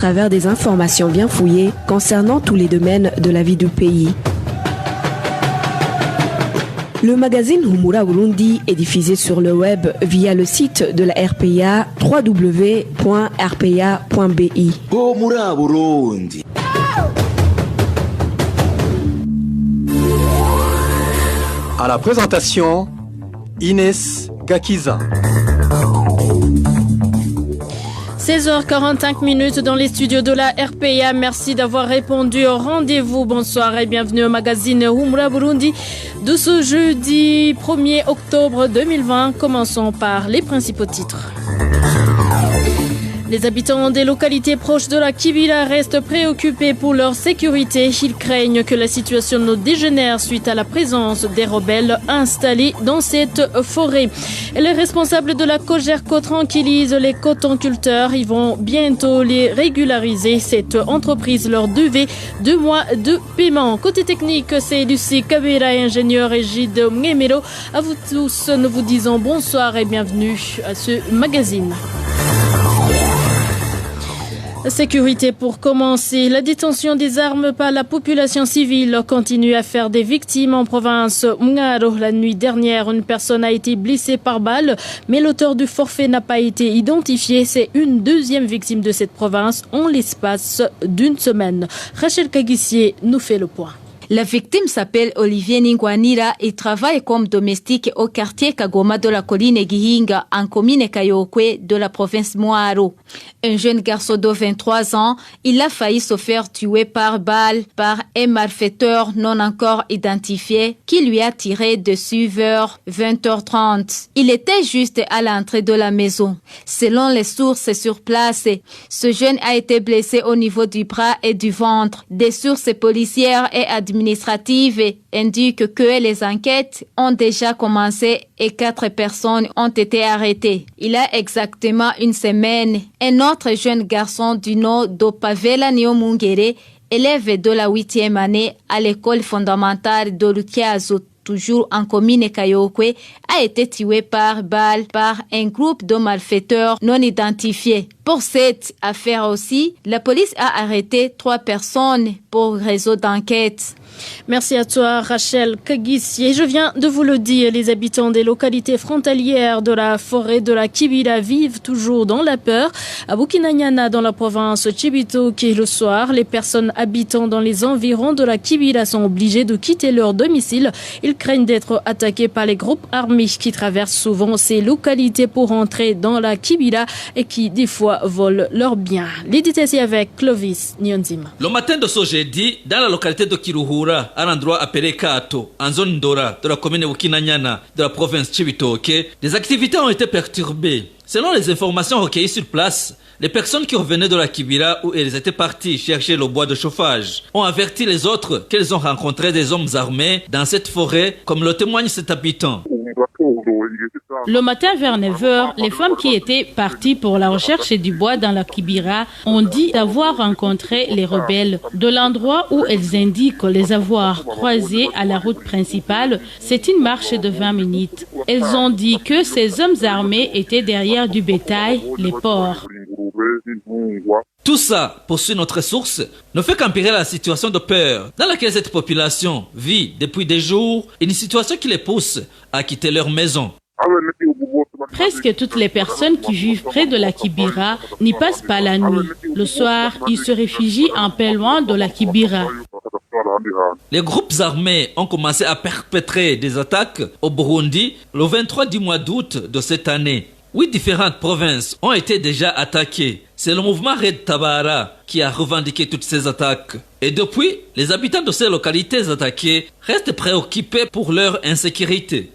travers des informations bien fouillées concernant tous les domaines de la vie du pays. Le magazine Humura Burundi est diffusé sur le web via le site de la RPA www.rpa.bi. Humura Burundi. À la présentation, Inès Gakiza. 16h45 dans les studios de la RPA. Merci d'avoir répondu au rendez-vous. Bonsoir et bienvenue au magazine Humura Burundi de ce jeudi 1er octobre 2020. Commençons par les principaux titres. Les habitants des localités proches de la Kibira restent préoccupés pour leur sécurité. Ils craignent que la situation ne dégénère suite à la présence des rebelles installés dans cette forêt. Et les responsables de la Cogerco tranquillisent les cotonculteurs. Ils vont bientôt les régulariser. Cette entreprise leur devait 2 mois de paiement. Côté technique, c'est Lucie Kabera, ingénieur, et Gide Mgemero. À vous tous, nous vous disons bonsoir et bienvenue à ce magazine. Sécurité pour commencer. La détention des armes par la population civile continue à faire des victimes en province Mungaro. La nuit dernière, une personne a été blessée par balle, mais l'auteur du forfait n'a pas été identifié. C'est une deuxième victime de cette province en l'espace d'une semaine. Rachel Kagissier nous fait le point. La victime s'appelle Olivier Ningwanira et travaille comme domestique au quartier Kagoma de la colline Gihinga en commune Kayokwe de la province Mwaro. Un jeune garçon de 23 ans, il a failli se faire tuer par balle par un malfaiteur non encore identifié qui lui a tiré dessus vers 20h30. Il était juste à l'entrée de la maison. Selon les sources sur place, ce jeune a été blessé au niveau du bras et du ventre. Des sources policières et administratives indiquent que les enquêtes ont déjà commencé et 4 personnes ont été arrêtées. Il y a exactement une semaine, un autre jeune garçon du nom d'Opavela Niomungere, élève de la 8e année à l'école fondamentale de Lutiazo, toujours en commune Kayokwe, a été tué par balle par un groupe de malfaiteurs non identifiés. Pour cette affaire aussi, la police a arrêté 3 personnes pour réseau d'enquête. Merci à toi, Rachel Kagissier. Je viens de vous le dire, les habitants des localités frontalières de la forêt de la Kibira vivent toujours dans la peur. À Bukinanyana, dans la province Chibitoke, le soir, les personnes habitant dans les environs de la Kibira sont obligées de quitter leur domicile. Ils craignent d'être attaqués par les groupes armés qui traversent souvent ces localités pour entrer dans la Kibira et qui, des fois, volent leurs biens. Les détails avec Clovis Nyonzima. Le matin de ce jeudi, dans la localité de Kiruhura, à l'endroit appelé Kato, en zone Ndora, de la commune Bukinanyana, de la province Chibitoke, des activités ont été perturbées. Selon les informations recueillies sur place, les personnes qui revenaient de la Kibira où elles étaient parties chercher le bois de chauffage ont averti les autres qu'elles ont rencontré des hommes armés dans cette forêt, comme le témoigne cet habitant. Le matin vers 9h, les femmes qui étaient parties pour la recherche du bois dans la Kibira ont dit avoir rencontré les rebelles. De l'endroit où elles indiquent les avoir croisés à la route principale, c'est une marche de 20 minutes. Elles ont dit que ces hommes armés étaient derrière du bétail, les porcs. Tout ça, poursuit notre source, ne fait qu'empirer la situation de peur dans laquelle cette population vit depuis des jours, une situation qui les pousse à quitter leur maison. Presque toutes les personnes qui vivent près de la Kibira n'y passent pas la nuit. Le soir, ils se réfugient un peu loin de la Kibira. Les groupes armés ont commencé à perpétrer des attaques au Burundi le 23 du mois d'août de cette année. 8 différentes provinces ont été déjà attaquées. C'est le mouvement Red Tabara qui a revendiqué toutes ces attaques. Et depuis, les habitants de ces localités attaquées restent préoccupés pour leur insécurité.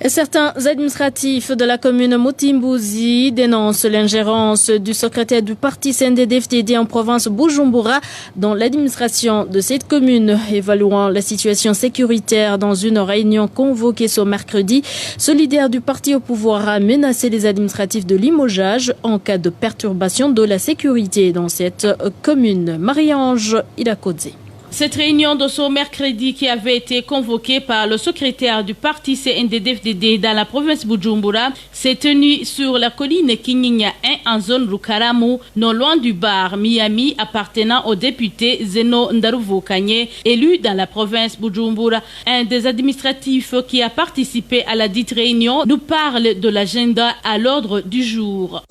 Certains administratifs de la commune Mutimbuzi dénoncent l'ingérence du secrétaire du parti CNDD-FDD en province Bujumbura dans l'administration de cette commune. Évaluant la situation sécuritaire dans une réunion convoquée ce mercredi, ce leader du parti au pouvoir a menacé les administratifs de limogeage en cas de perturbation de la sécurité dans cette commune. Marie-Ange Ilakodze. Cette réunion de ce mercredi qui avait été convoquée par le secrétaire du parti CNDD-FDD dans la province Bujumbura s'est tenue sur la colline Kinyinya 1 en zone Rukaramu, non loin du bar Miami appartenant au député Zeno Ndaruvukanye, élu dans la province Bujumbura. Un des administratifs qui a participé à la dite réunion nous parle de l'agenda à l'ordre du jour.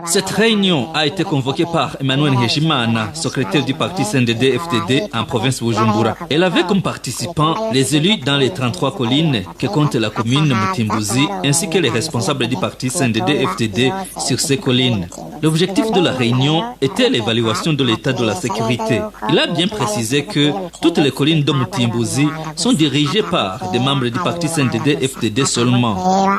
Cette réunion a été convoquée par Emmanuel Ngeshimana, secrétaire du parti CNDD-FDD en province Bujumbura. Elle avait comme participants les élus dans les 33 collines que compte la commune Mutimbuzi ainsi que les responsables du parti CNDD-FDD sur ces collines. L'objectif de la réunion était l'évaluation de l'état de la sécurité. Il a bien précisé que toutes les collines de Mutimbuzi sont dirigées par des membres du parti CNDD-FDD seulement.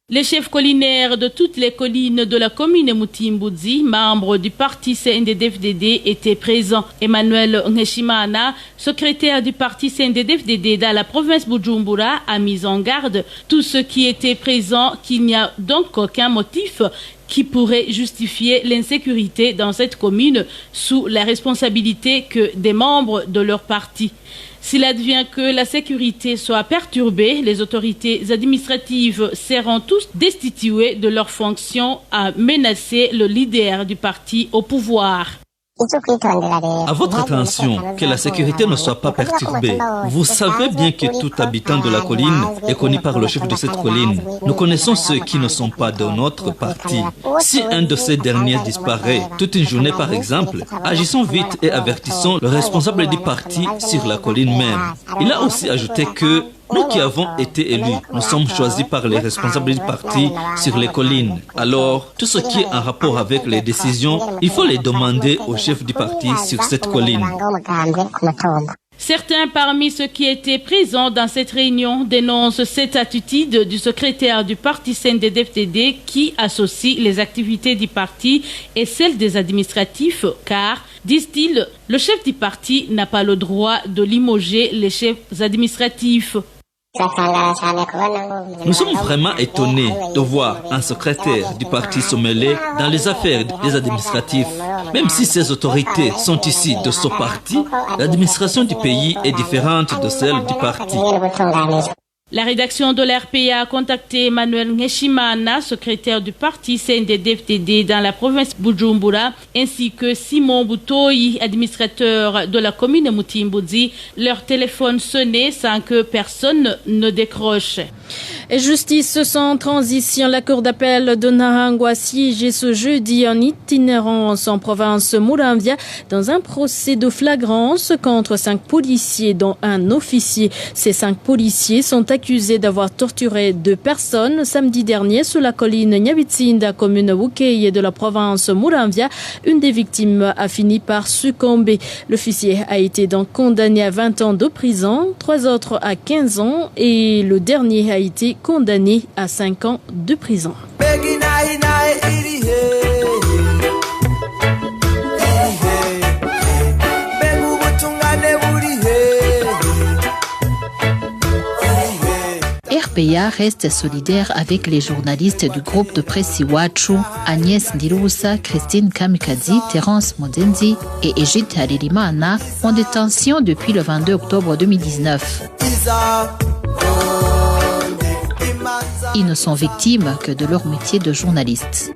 Les chefs collinaires de toutes les collines de la commune Mutimbuzi, membres du parti CNDD-FDD, étaient présents. Emmanuel Ngeshimana, secrétaire du parti CNDD-FDD dans la province Bujumbura, a mis en garde tous ceux qui étaient présents qu'il n'y a donc aucun motif qui pourrait justifier l'insécurité dans cette commune sous la responsabilité que des membres de leur parti. S'il advient que la sécurité soit perturbée, les autorités administratives seront tous destituées de leurs fonctions à menacer le leader du parti au pouvoir. À votre attention, que la sécurité ne soit pas perturbée. Vous savez bien que tout habitant de la colline est connu par le chef de cette colline. Nous connaissons ceux qui ne sont pas de notre parti. Si un de ces derniers disparaît toute une journée par exemple, agissons vite et avertissons le responsable du parti sur la colline même. Il a aussi ajouté que nous qui avons été élus, nous sommes choisis par les responsables du parti sur les collines. Alors, tout ce qui est en rapport avec les décisions, il faut les demander au chef du parti sur cette colline. Certains parmi ceux qui étaient présents dans cette réunion dénoncent cette attitude du secrétaire du parti CNDD-FDD qui associe les activités du parti et celles des administratifs car, disent-ils, le chef du parti n'a pas le droit de limoger les chefs administratifs. Nous sommes vraiment étonnés de voir un secrétaire du parti se mêler dans les affaires des administratifs. Même si ces autorités sont issues de ce parti, l'administration du pays est différente de celle du parti. La rédaction de l'RPA a contacté Emmanuel Ngeshimana, secrétaire du parti CNDD-FDD dans la province Bujumbura, ainsi que Simon Boutoyi, administrateur de la commune Mutimbuzi. Leur téléphone sonnait sans que personne ne décroche. Et justice sans transition, la cour d'appel de Nahangwa siégé ce jeudi en itinérance en province Muramvya dans un procès de flagrance contre 5 policiers dont un officier. Ces 5 policiers sont accusés d'avoir torturé 2 personnes samedi dernier sur la colline Nyabitsinda, commune Wukeye de la province Muramvya. Une des victimes a fini par succomber. L'officier a été donc condamné à 20 ans de prison, 3 autres à 15 ans et le dernier a été condamné à 5 ans de prison. RPA reste solidaire avec les journalistes du groupe de presse Iwachu, Agnès Ndirubusa, Christine Kamikazi, Terence Modenzi et Egide Harerimana en détention depuis le 22 octobre 2019. Ils ne sont victimes que de leur métier de journaliste.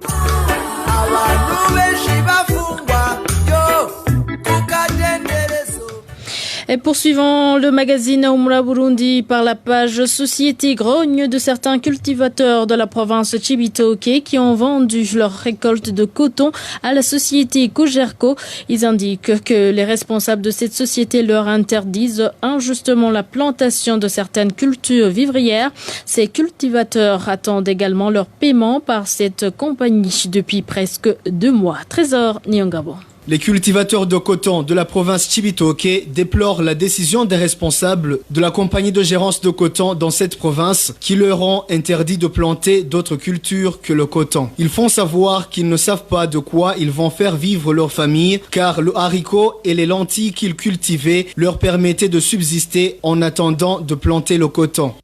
Et poursuivons le magazine Humura Burundi par la page Société grogne de certains cultivateurs de la province Cibitoke qui ont vendu leur récolte de coton à la société Cogerco. Ils indiquent que les responsables de cette société leur interdisent injustement la plantation de certaines cultures vivrières. Ces cultivateurs attendent également leur paiement par cette compagnie depuis presque 2 mois. Trésor Nyongabo. Les cultivateurs de coton de la province Cibitoke déplorent la décision des responsables de la compagnie de gérance de coton dans cette province qui leur ont interdit de planter d'autres cultures que le coton. Ils font savoir qu'ils ne savent pas de quoi ils vont faire vivre leur famille car le haricot et les lentilles qu'ils cultivaient leur permettaient de subsister en attendant de planter le coton.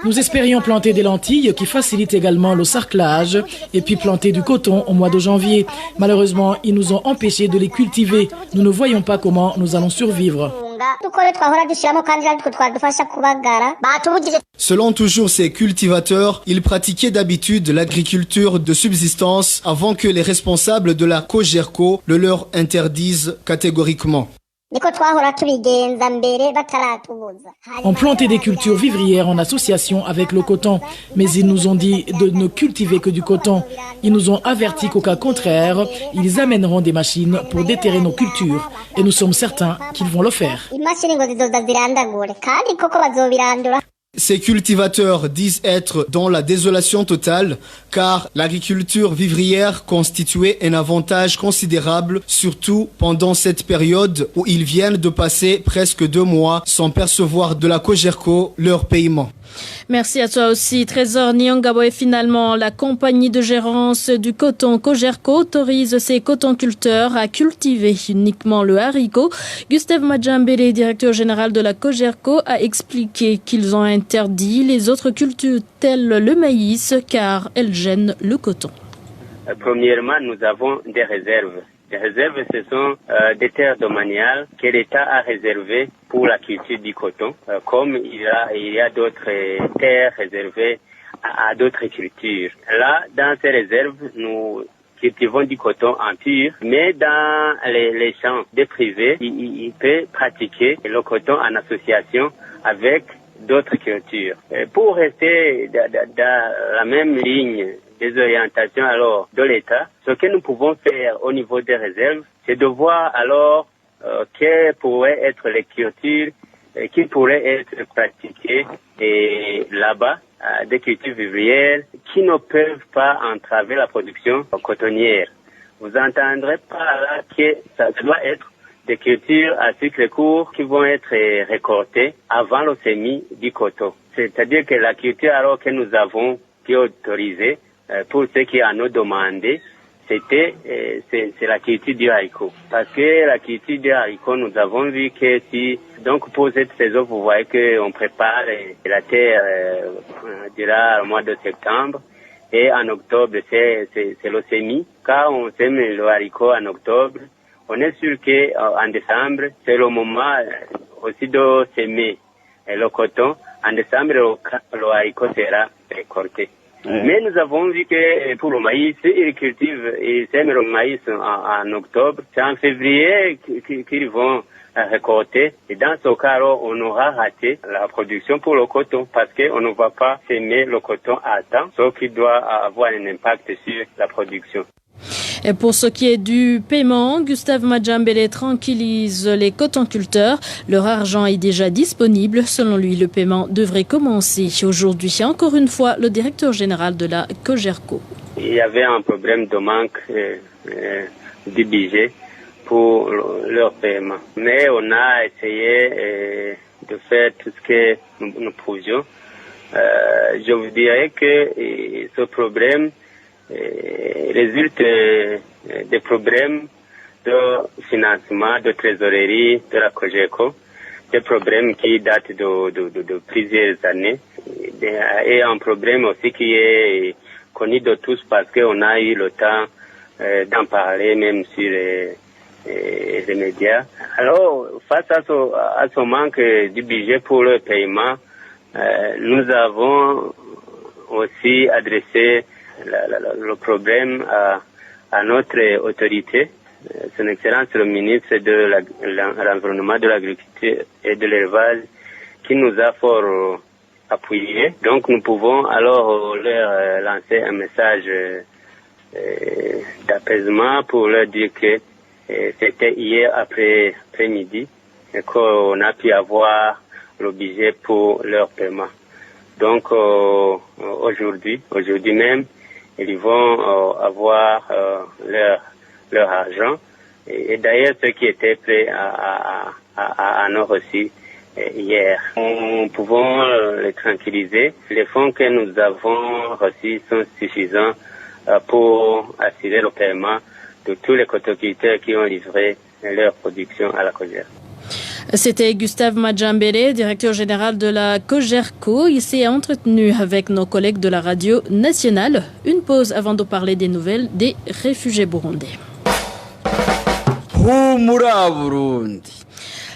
Nous espérions planter des lentilles qui facilitent également le sarclage et puis planter du coton au mois de janvier. Malheureusement, ils nous ont empêchés de les cultiver. Nous ne voyons pas comment nous allons survivre. Selon toujours ces cultivateurs, ils pratiquaient d'habitude l'agriculture de subsistance avant que les responsables de la Cogerco le leur interdisent catégoriquement. On plantait des cultures vivrières en association avec le coton, mais ils nous ont dit de ne cultiver que du coton. Ils nous ont averti qu'au cas contraire, ils amèneront des machines pour déterrer nos cultures. Et nous sommes certains qu'ils vont le faire. Ces cultivateurs disent être dans la désolation totale car l'agriculture vivrière constituait un avantage considérable, surtout pendant cette période où ils viennent de passer presque 2 mois sans percevoir de la Cogerco leur paiement. Merci à toi aussi, Trésor Nyongabo. Et finalement, la compagnie de gérance du coton Cogerco autorise ses cotonculteurs à cultiver uniquement le haricot. Gustave Madjambele, directeur général de la Cogerco, a expliqué qu'ils ont interdit les autres cultures telles le maïs car elles gênent le coton. Premièrement, nous avons des réserves. Les réserves, ce sont des terres domaniales que l'État a réservées pour la culture du coton, comme il y a d'autres terres réservées à d'autres cultures. Là, dans ces réserves, nous cultivons du coton en pur, mais dans les champs des privés, il peut pratiquer le coton en association avec d'autres cultures. Pour rester dans la même ligne des orientations alors de l'État, ce que nous pouvons faire au niveau des réserves, c'est de voir alors quelles pourraient être les cultures qui pourraient être pratiquées là-bas, des cultures vivrières qui ne peuvent pas entraver la production cotonnière. Vous entendrez par là que ça doit être des cultures à cycle court qui vont être récoltées avant le semis du coton. C'est-à-dire que la culture alors que nous avons qui est autorisée pour ceux qui en ont demandé, c'est la culture du haricot. Parce que la culture du haricot, nous avons vu que donc pour cette saison, vous voyez qu'on prépare la terre durant le mois de septembre. Et en octobre, c'est le semis. Quand on sème le haricot en octobre, on est sûr qu'en décembre, c'est le moment aussi de semer le coton. En décembre, le haricot sera récolté. Mais nous avons vu que pour le maïs, ils sèment le maïs en octobre. C'est en février qu'ils vont récolter. Et dans ce cas, on aura raté la production pour le coton parce qu'on ne va pas s'aimer le coton à temps, ce qui doit avoir un impact sur la production. Et pour ce qui est du paiement, Gustave Madjambele tranquillise les cotonculteurs. Leur argent est déjà disponible. Selon lui, le paiement devrait commencer aujourd'hui. Encore une fois, le directeur général de la Cogerco. Il y avait un problème de manque du budget pour leur paiement. Mais on a essayé de faire tout ce que nous pouvions. Je vous dirais que ce problème résulte des problèmes de financement, de trésorerie de la Cogerco, des problèmes qui datent de plusieurs années, et un problème aussi qui est connu de tous parce qu'on a eu le temps d'en parler même sur les médias. Alors, face à ce manque du budget pour le paiement, nous avons aussi adressé le problème à notre autorité, son Excellence le ministre de l'Environnement, de l'Agriculture et de l'Élevage, qui nous a fort appuyés. Donc nous pouvons alors leur lancer un message d'apaisement pour leur dire que c'était hier après-midi qu'on a pu avoir le budget pour leur paiement. Donc aujourd'hui même, ils vont avoir leur argent. Et d'ailleurs, ceux qui étaient prêts à nous reçu hier. Nous pouvons les tranquilliser. Les fonds que nous avons reçus sont suffisants pour assurer le paiement de tous les cotonculteurs qui ont livré leur production à la Cogerco. C'était Gustave Madjambele, directeur général de la Cogerco. Il s'est entretenu avec nos collègues de la radio nationale. Une pause avant de parler des nouvelles des réfugiés burundais.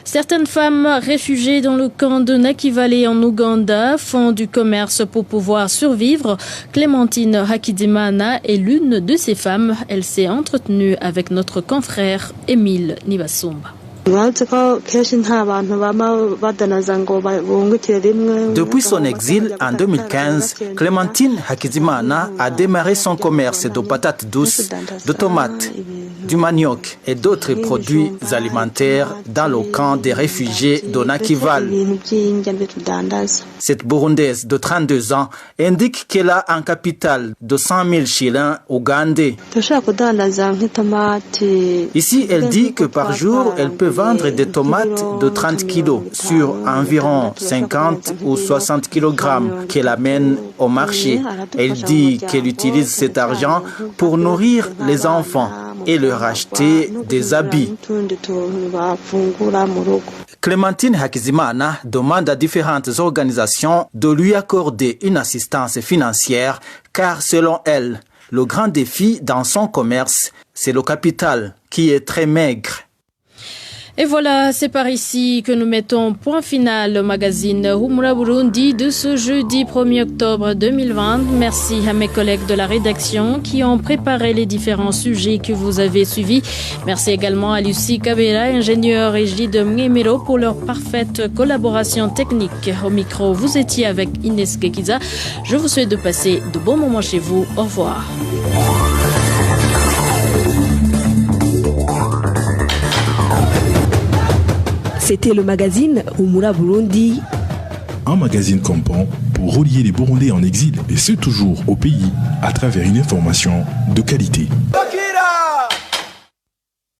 Certaines femmes réfugiées dans le camp de Nakivale en Ouganda font du commerce pour pouvoir survivre. Clémentine Hakidimana est l'une de ces femmes. Elle s'est entretenue avec notre confrère Émile Nibasumba. Depuis son exil en 2015, Clémentine Hakizimana a démarré son commerce de patates douces, de tomates, du manioc et d'autres produits alimentaires dans le camp des réfugiés de Nakivale. Cette Burundaise de 32 ans indique qu'elle a un capital de 100 000 shillings ougandais. Ici, elle dit que par jour, elle peut vendre des tomates de 30 kilos sur environ 50 ou 60 kilogrammes qu'elle amène au marché. Elle dit qu'elle utilise cet argent pour nourrir les enfants et leur acheter des habits. Clémentine Hakizimana demande à différentes organisations de lui accorder une assistance financière car selon elle, le grand défi dans son commerce, c'est le capital qui est très maigre. Et voilà, c'est par ici que nous mettons point final au magazine Humura Burundi de ce jeudi 1er octobre 2020. Merci à mes collègues de la rédaction qui ont préparé les différents sujets que vous avez suivis. Merci également à Lucie Kabera, ingénieure régie de Mgemero pour leur parfaite collaboration technique. Au micro, vous étiez avec Inès Gakiza. Je vous souhaite de passer de bons moments chez vous. Au revoir. C'était le magazine Humura Burundi. Un magazine comprend pour relier les Burundais en exil, et ce toujours au pays, à travers une information de qualité.